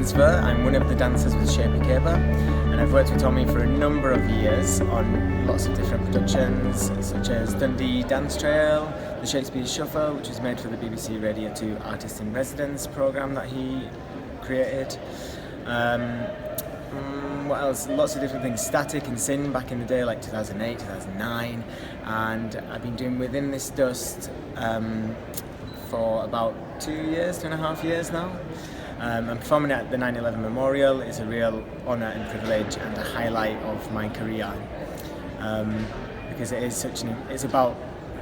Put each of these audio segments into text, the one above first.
Vince Virr. I'm one of the dancers with Shape Caper, and I've worked with Tommy for a number of years on lots of different productions, such as Dundee Dance Trail, the Shakespeare Shuffle, which was made for the BBC Radio 2 Artist in Residence programme that he created. What else? Lots of different things. Static and Sin back in the day, like 2008, 2009, and I've been doing Within This Dust for about 2.5 years now. I'm performing at the 9/11 Memorial. It's a real honour and privilege and a highlight of my career, because it is it's about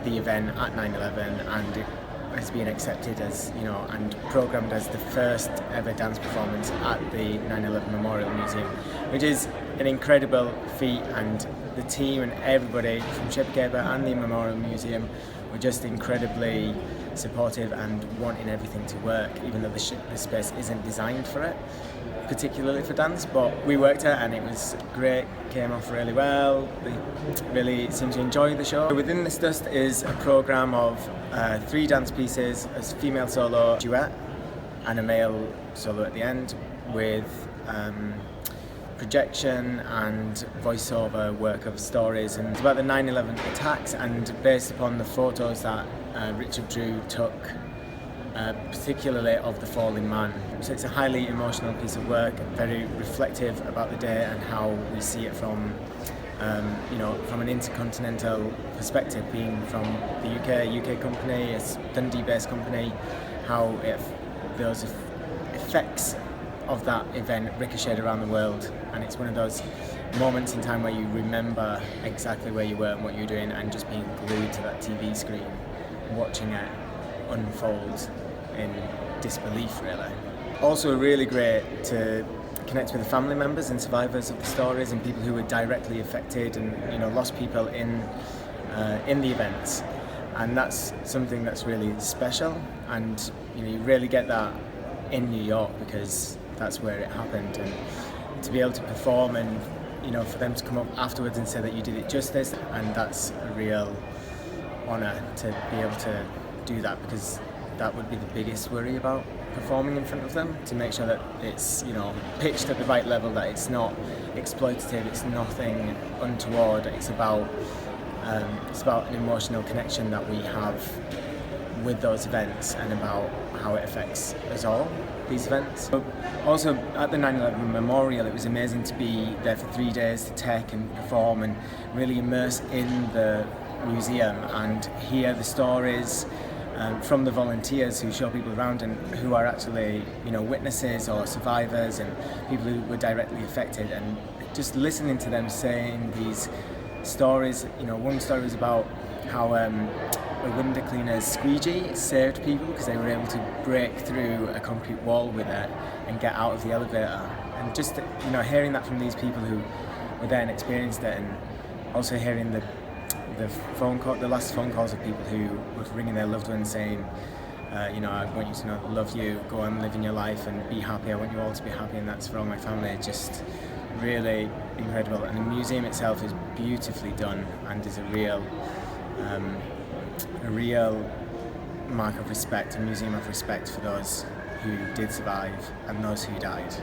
the event at 9/11, and it has been accepted as, and programmed as the first ever dance performance at the 9/11 Memorial Museum, which is an incredible feat. And the team and everybody from Shape Caper and the Memorial Museum were just incredibly supportive and wanting everything to work, even though the space isn't designed for it, particularly for dance. But we worked it and it was great, came off really well. They really seemed to enjoy the show. Within This Dust is a programme of 3 dance pieces, a female solo duet and a male solo at the end, with projection and voiceover work of stories. And it's about the 9/11 attacks, and based upon the photos that Richard Drew took, particularly of the fallen man. So it's a highly emotional piece of work, very reflective about the day and how we see it from from an intercontinental perspective, being from the UK company, it's a Dundee-based company, how those effects of that event ricocheted around the world. And it's one of those moments in time where you remember exactly where you were and what you were doing, and just being glued to that TV screen, watching it unfold in disbelief, really. Also really great to connect with the family members and survivors of the stories, and people who were directly affected and lost people in the events. And that's something that's really special, and you really get that in New York because that's where it happened. And to be able to perform and for them to come up afterwards and say that you did it justice, and that's a real honour to be able to do that, because that would be the biggest worry about performing in front of them, to make sure that it's pitched at the right level, that it's not exploitative, it's nothing untoward. It's about an emotional connection that we have with those events, and about how it affects us all, these events. But also at the 9/11 Memorial, it was amazing to be there for 3 days to tech and perform and really immerse in the museum and hear the stories from the volunteers who show people around, and who are actually witnesses or survivors and people who were directly affected, and just listening to them saying these stories. One story was about how a window cleaner's squeegee saved people because they were able to break through a concrete wall with it and get out of the elevator. And just hearing that from these people who were there and experienced it, and also hearing the last phone calls of people who were ringing their loved ones saying, I want you to know I love you, go on living your life and be happy, I want you all to be happy, and that's for all my family. Just really incredible. And the museum itself is beautifully done and is a real mark of respect, a museum of respect for those who did survive and those who died.